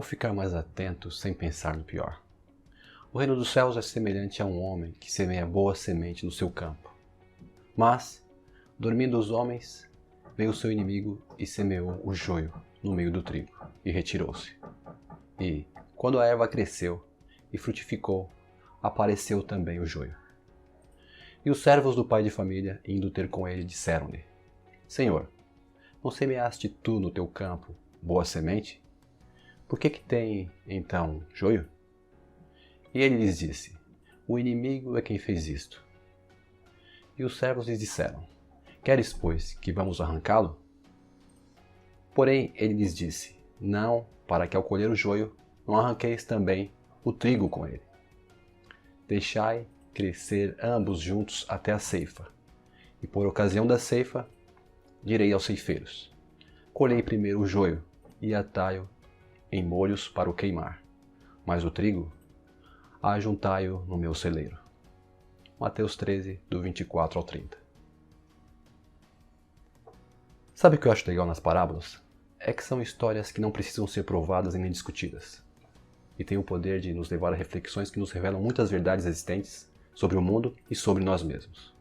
Como ficar mais atento sem pensar no pior? O reino dos céus é semelhante a um homem que semeia boa semente no seu campo. Mas, dormindo os homens, veio o seu inimigo e semeou o joio no meio do trigo, e retirou-se. E, quando a erva cresceu e frutificou, apareceu também o joio. E os servos do pai de família, indo ter com ele, disseram-lhe: Senhor, não semeaste tu no teu campo boa semente? Por que tem, então, joio? E ele lhes disse: O inimigo é quem fez isto. E os servos lhes disseram: Queres, pois, que vamos arrancá-lo? Porém ele lhes disse: Não, para que ao colher o joio, não arranqueis também o trigo com ele. Deixai crescer ambos juntos até a ceifa. E por ocasião da ceifa, direi aos ceifeiros: Colhei primeiro o joio e atai-o em molhos para o queimar, mas o trigo, ajuntai-o no meu celeiro. Mateus 13, do 24 ao 30. Sabe o que eu acho legal nas parábolas? É que são histórias que não precisam ser provadas e nem discutidas. E têm o poder de nos levar a reflexões que nos revelam muitas verdades existentes sobre o mundo e sobre nós mesmos.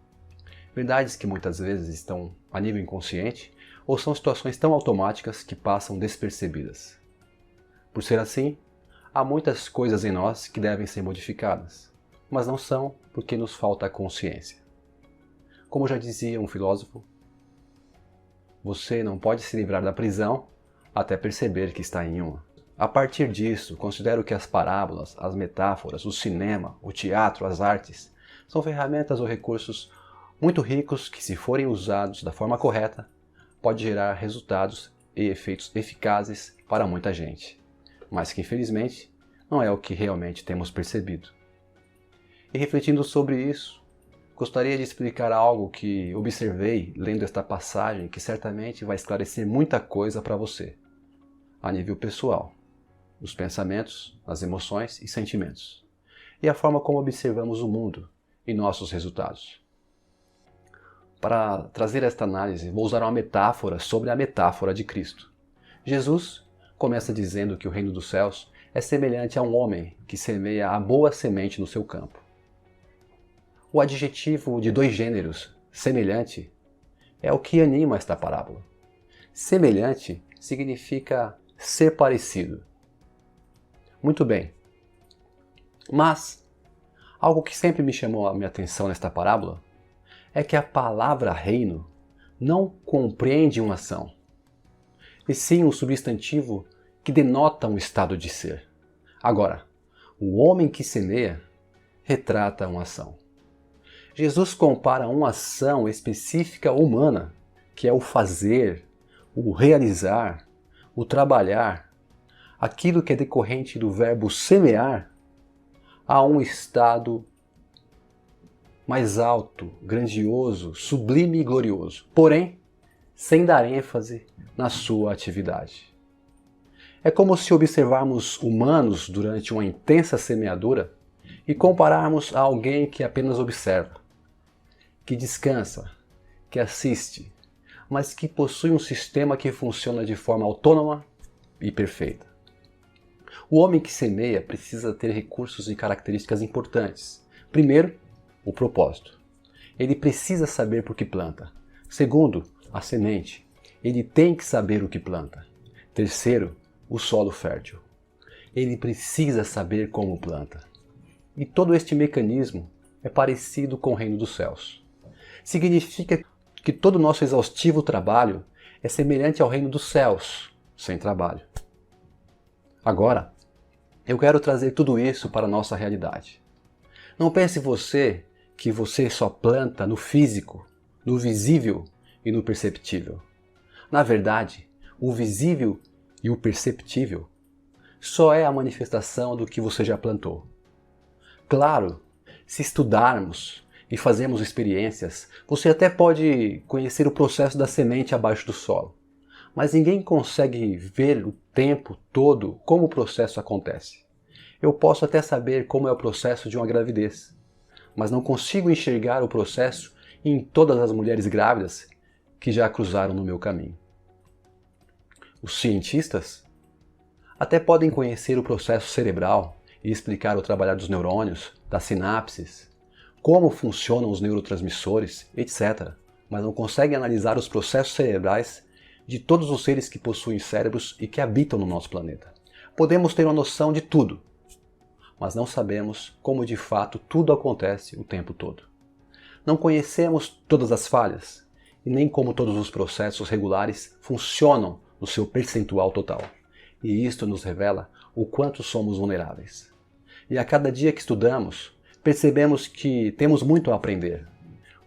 Verdades que muitas vezes estão a nível inconsciente ou são situações tão automáticas que passam despercebidas. Por ser assim, há muitas coisas em nós que devem ser modificadas, mas não são porque nos falta a consciência. Como já dizia um filósofo, você não pode se livrar da prisão até perceber que está em uma. A partir disso, considero que as parábolas, as metáforas, o cinema, o teatro, as artes, são ferramentas ou recursos muito ricos que, se forem usados da forma correta, pode gerar resultados e efeitos eficazes para muita gente, mas que infelizmente não é o que realmente temos percebido. E refletindo sobre isso, gostaria de explicar algo que observei lendo esta passagem que certamente vai esclarecer muita coisa para você, a nível pessoal, os pensamentos, as emoções e sentimentos, e a forma como observamos o mundo e nossos resultados. Para trazer esta análise, vou usar uma metáfora sobre a metáfora de Cristo. Jesus começa dizendo que o reino dos céus é semelhante a um homem que semeia a boa semente no seu campo. O adjetivo de dois gêneros, semelhante, é o que anima esta parábola. Semelhante significa ser parecido. Muito bem. Mas, algo que sempre me chamou a minha atenção nesta parábola é que a palavra reino não compreende uma ação, e sim um substantivo que denota um estado de ser. Agora, o homem que semeia retrata uma ação. Jesus compara uma ação específica humana, que é o fazer, o realizar, o trabalhar, aquilo que é decorrente do verbo semear, a um estado mais alto, grandioso, sublime e glorioso, porém, sem dar ênfase na sua atividade. É como se observarmos humanos durante uma intensa semeadura e compararmos a alguém que apenas observa, que descansa, que assiste, mas que possui um sistema que funciona de forma autônoma e perfeita. O homem que semeia precisa ter recursos e características importantes. Primeiro, o propósito. Ele precisa saber por que planta. Segundo, a semente. Ele tem que saber o que planta. Terceiro, o solo fértil. Ele precisa saber como planta. E todo este mecanismo é parecido com o reino dos céus. Significa que todo o nosso exaustivo trabalho é semelhante ao reino dos céus, sem trabalho. Agora, eu quero trazer tudo isso para a nossa realidade. Não pense você que você só planta no físico, no visível e no perceptível. Na verdade, o visível e o perceptível só é a manifestação do que você já plantou. Claro, se estudarmos e fazermos experiências, você até pode conhecer o processo da semente abaixo do solo, mas ninguém consegue ver o tempo todo como o processo acontece. Eu posso até saber como é o processo de uma gravidez, mas não consigo enxergar o processo em todas as mulheres grávidas que já cruzaram no meu caminho. Os cientistas Até podem conhecer o processo cerebral e explicar o trabalhar dos neurônios, das sinapses, como funcionam os neurotransmissores, etc. Mas não conseguem analisar os processos cerebrais de todos os seres que possuem cérebros e que habitam no nosso planeta. Podemos ter uma noção de tudo, mas não sabemos como de fato tudo acontece o tempo todo. Não conhecemos todas as falhas e nem como todos os processos regulares funcionam no seu percentual total. E isto nos revela o quanto somos vulneráveis. E a cada dia que estudamos, percebemos que temos muito a aprender,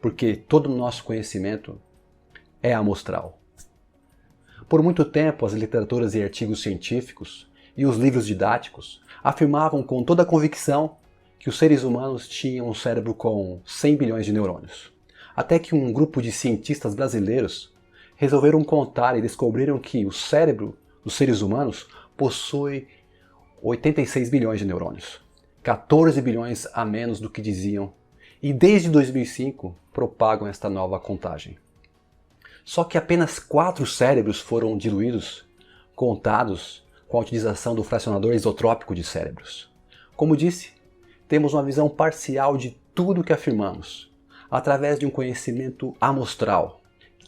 porque todo o nosso conhecimento é amostral. Por muito tempo, as literaturas e artigos científicos e os livros didáticos afirmavam com toda a convicção que os seres humanos tinham um cérebro com 100 bilhões de neurônios. Até que um grupo de cientistas brasileiros resolveram contar e descobriram que o cérebro dos seres humanos possui 86 bilhões de neurônios, 14 bilhões a menos do que diziam, e desde 2005 propagam esta nova contagem. Só que apenas 4 cérebros foram diluídos, contados com a utilização do fracionador isotrópico de cérebros. Como disse, temos uma visão parcial de tudo o que afirmamos, através de um conhecimento amostral,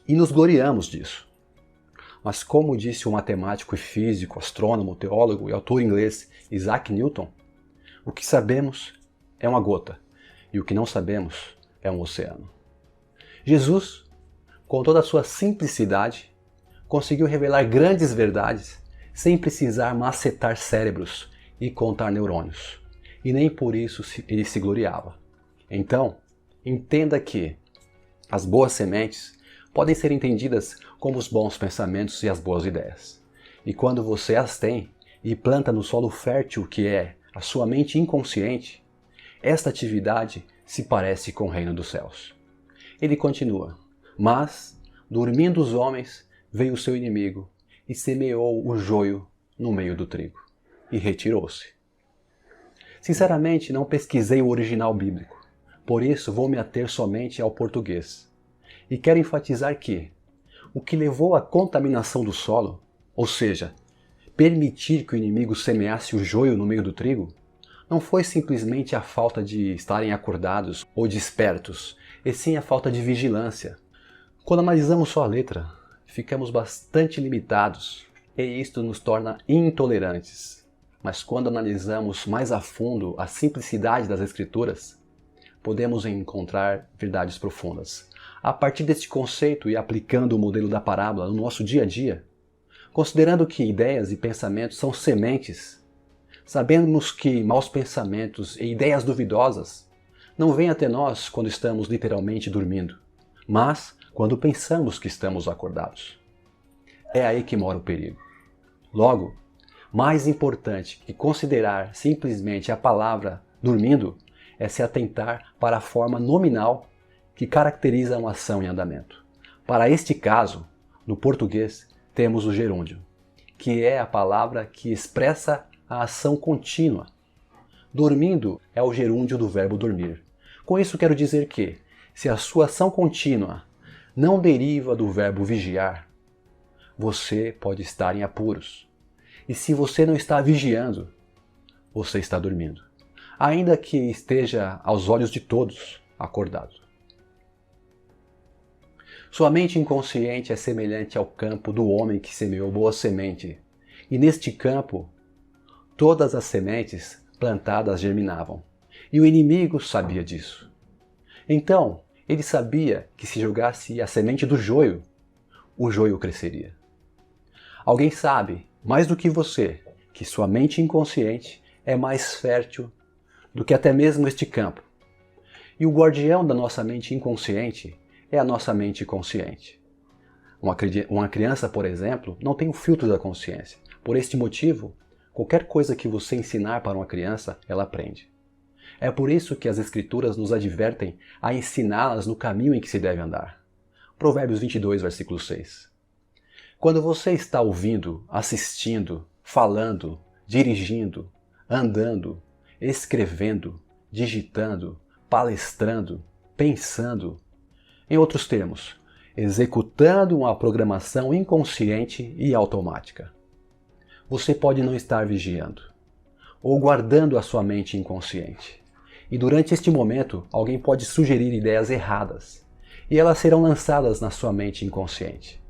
e nos gloriamos disso. Mas como disse o matemático e físico, astrônomo, teólogo e autor inglês Isaac Newton, o que sabemos é uma gota, e o que não sabemos é um oceano. Jesus, com toda a sua simplicidade, conseguiu revelar grandes verdades sem precisar macetar cérebros e contar neurônios. E nem por isso ele se gloriava. Então, entenda que as boas sementes podem ser entendidas como os bons pensamentos e as boas ideias. E quando você as tem e planta no solo fértil que é a sua mente inconsciente, esta atividade se parece com o reino dos céus. Ele continua: mas, dormindo os homens, veio o seu inimigo e semeou o joio no meio do trigo, e retirou-se. Sinceramente, não pesquisei o original bíblico, por isso vou me ater somente ao português. E quero enfatizar que o que levou à contaminação do solo, ou seja, permitir que o inimigo semeasse o joio no meio do trigo, não foi simplesmente a falta de estarem acordados ou despertos, e sim a falta de vigilância. Quando analisamos só a letra, ficamos bastante limitados e isto nos torna intolerantes. Mas quando analisamos mais a fundo a simplicidade das Escrituras, podemos encontrar verdades profundas. A partir deste conceito e aplicando o modelo da parábola no nosso dia a dia, considerando que ideias e pensamentos são sementes, sabemos que maus pensamentos e ideias duvidosas não vêm até nós quando estamos literalmente dormindo, mas quando pensamos que estamos acordados. É aí que mora o perigo. Logo, mais importante que considerar simplesmente a palavra dormindo é se atentar para a forma nominal que caracteriza uma ação em andamento. Para este caso, no português, temos o gerúndio, que é a palavra que expressa a ação contínua. Dormindo é o gerúndio do verbo dormir. Com isso quero dizer que, se a sua ação contínua não deriva do verbo vigiar, você pode estar em apuros. E se você não está vigiando, você está dormindo, ainda que esteja aos olhos de todos acordado. Sua mente inconsciente é semelhante ao campo do homem que semeou boa semente, e neste campo todas as sementes plantadas germinavam, e o inimigo sabia disso. Então, ele sabia que se jogasse a semente do joio, o joio cresceria. Alguém sabe, mais do que você, que sua mente inconsciente é mais fértil do que até mesmo este campo. E o guardião da nossa mente inconsciente é a nossa mente consciente. Uma criança, por exemplo, não tem o filtro da consciência. Por este motivo, qualquer coisa que você ensinar para uma criança, ela aprende. É por isso que as Escrituras nos advertem a ensiná-las no caminho em que se deve andar. Provérbios 22, versículo 6. Quando você está ouvindo, assistindo, falando, dirigindo, andando, escrevendo, digitando, palestrando, pensando, em outros termos, executando uma programação inconsciente e automática, você pode não estar vigiando, ou guardando a sua mente inconsciente. E durante este momento, alguém pode sugerir ideias erradas, e elas serão lançadas na sua mente inconsciente.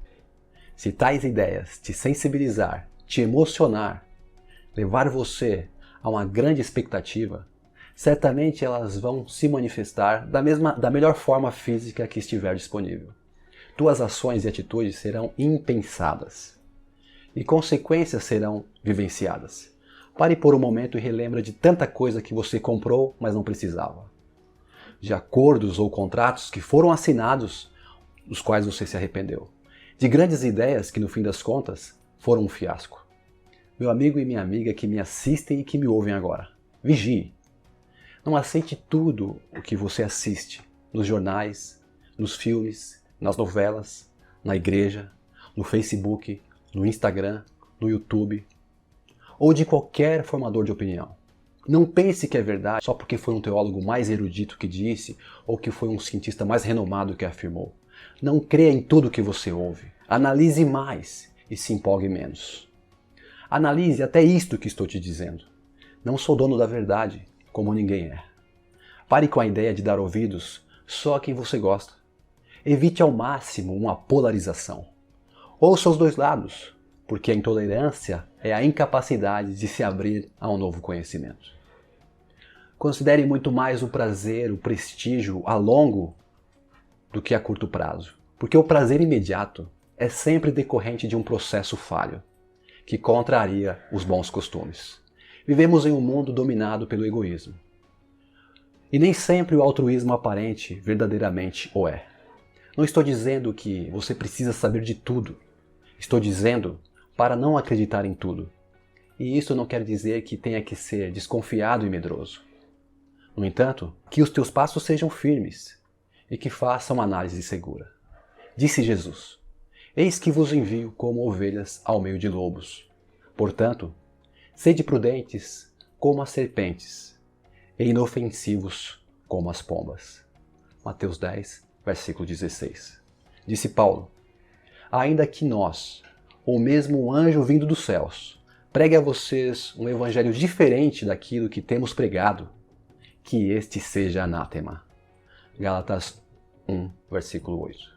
Se tais ideias te sensibilizar, te emocionar, levar você a uma grande expectativa, certamente elas vão se manifestar da melhor forma física que estiver disponível. Tuas ações e atitudes serão impensadas, e consequências serão vivenciadas. Pare por um momento e relembra de tanta coisa que você comprou, mas não precisava. De acordos ou contratos que foram assinados, dos quais você se arrependeu. De grandes ideias que, no fim das contas, foram um fiasco. Meu amigo e minha amiga que me assistem e que me ouvem agora, vigie. Não aceite tudo o que você assiste nos jornais, nos filmes, nas novelas, na igreja, no Facebook, no Instagram, no YouTube, ou de qualquer formador de opinião. Não pense que é verdade só porque foi um teólogo mais erudito que disse ou que foi um cientista mais renomado que afirmou. Não creia em tudo que você ouve. Analise mais e se empolgue menos. Analise até isto que estou te dizendo. Não sou dono da verdade, como ninguém é. Pare com a ideia de dar ouvidos só a quem você gosta. Evite ao máximo uma polarização. Ouça os dois lados, porque a intolerância é a incapacidade de se abrir a um novo conhecimento. Considere muito mais o prazer, o prestígio a longo do que a curto prazo, porque o prazer imediato é sempre decorrente de um processo falho, que contraria os bons costumes. Vivemos em um mundo dominado pelo egoísmo. E nem sempre o altruísmo aparente verdadeiramente o é. Não estou dizendo que você precisa saber de tudo. Estou dizendo para não acreditar em tudo. E isso não quer dizer que tenha que ser desconfiado e medroso. No entanto, que os teus passos sejam firmes e que façam uma análise segura. Disse Jesus: Eis que vos envio como ovelhas ao meio de lobos. Portanto, sede prudentes como as serpentes e inofensivos como as pombas. Mateus 10, versículo 16. Disse Paulo: Ainda que nós, ou mesmo um anjo vindo dos céus, pregue a vocês um evangelho diferente daquilo que temos pregado, que este seja anátema. Gálatas 1, versículo 8.